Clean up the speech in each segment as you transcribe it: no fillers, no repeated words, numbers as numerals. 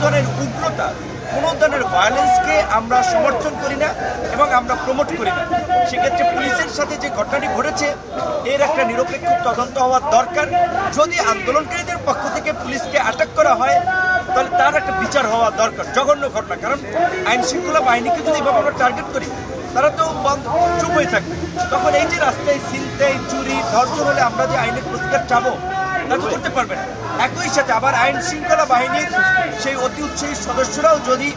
ধরনের উগ্রতা, কোনো ধরনের ভায়োলেন্সকে আমরা সমর্থন করি না এবং আমরা প্রমোট করি না। সেক্ষেত্রে পুলিশের সাথে যে ঘটনাটি ঘটেছে এর একটা নিরপেক্ষ তদন্ত হওয়ার দরকার। যদি আন্দোলনকারীদের পক্ষ থেকে পুলিশকে আটক করা হয় তাহলে তার একটা বিচার হওয়া দরকার। জঘন্য ঘটনা, কারণ আইন শৃঙ্খলা বাহিনীকে যদি এভাবে আমরা টার্গেট করি তারা তো চুপ হয়ে থাকবে। তখন এই যে রাস্তায় ছিনতাই, চুরি, ধর্ষণ হলে আমরা যে আইনের প্রতিকার চাবো তা তো করতে পারবে না। একই সাথে আবার আইন শৃঙ্খলা বাহিনীর সেই অতি উৎসাহী সদস্যরাও যদি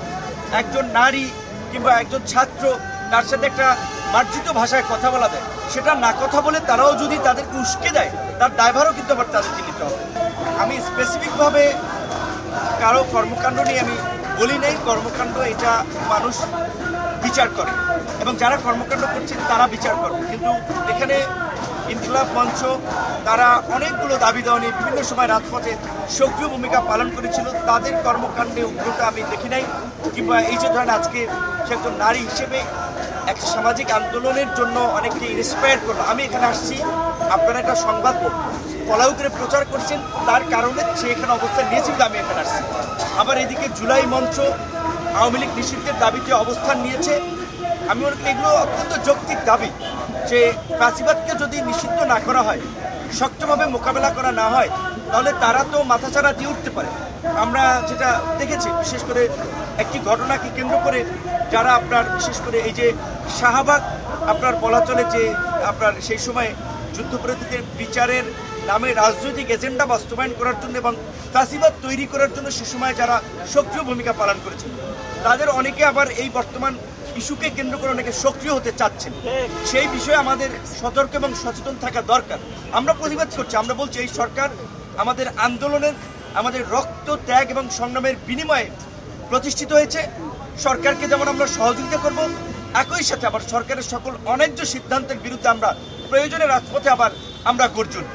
একজন নারী কিংবা একজন ছাত্র তার সাথে একটা মার্জিত ভাষায় কথা বলা দেয়, সেটা না কথা বলে তারাও যদি তাদেরকে উস্কে দেয়, তার দায়ভারও কিন্তু আবার তাদেরকে নিতে হবে। আমি স্পেসিফিকভাবে কারো কর্মকাণ্ড নিয়ে আমি বলি নাই। কর্মকাণ্ড এটা মানুষ বিচার করে এবং যারা কর্মকাণ্ড করছে তারা বিচার করবে। কিন্তু এখানে ইনকিলাব মঞ্চ তারা অনেকগুলো দাবি দেওয়া নিয়ে বিভিন্ন সময় রাজপথে সক্রিয় ভূমিকা পালন করেছিল। তাদের কর্মকাণ্ডে উগ্রতা আমি দেখি নাই, কিংবা এই যে ধরেন আজকে সে একজন নারী হিসেবে একটা সামাজিক আন্দোলনের জন্য অনেককে ইন্সপায়ার করলো। আমি এখানে আসছি, আপনারা একটা সংবাদ ফলাও করে প্রচার করছেন, তার কারণে সে এখানে অবস্থান নিয়েছিল, আমি এখানে আসছি। আবার এদিকে জুলাই মঞ্চ আওয়ামী লীগ নিষিদ্ধের দাবিতে অবস্থান নিয়েছে। আমি মনে করি এগুলো অত্যন্ত যৌক্তিক দাবি যে ফ্যাসিবাদকে যদি নিষিদ্ধ না করা হয়, শক্তভাবে মোকাবেলা করা না হয়, তাহলে তারা তো মাথাচাড়া দিয়ে উঠতে পারে। আমরা যেটা দেখেছি বিশেষ করে একটি ঘটনাকে কেন্দ্র করে যারা আপনার বিশেষ করে এই যে শাহবাগ আপনার বলা চলে যে আপনার সেই সময় যুদ্ধপরাধীদের বিচারের নামে রাজনৈতিক এজেন্ডা বাস্তবায়ন করার জন্য এবং ফ্যাসিবাদ তৈরি করার জন্য সে সময় যারা সক্রিয় ভূমিকা পালন করেছেন, তাদের অনেকে আবার এই বর্তমান ইস্যুকে কেন্দ্র করে অনেকে সক্রিয় হতে চাচ্ছেন। সেই বিষয়ে আমাদের সতর্ক এবং সচেতন থাকা দরকার। আমরা প্রতিবাদ করছি, আমরা বলছি এই সরকার আমাদের আন্দোলনের, আমাদের রক্ত, ত্যাগ এবং সংগ্রামের বিনিময়ে প্রতিষ্ঠিত হয়েছে। সরকারকে যেমন আমরা সহযোগিতা করব, একই সাথে আবার সরকারের সকল অন্যায্য সিদ্ধান্তের বিরুদ্ধে আমরা প্রয়োজনে রাজপথে আবার আমরা গর্জুন।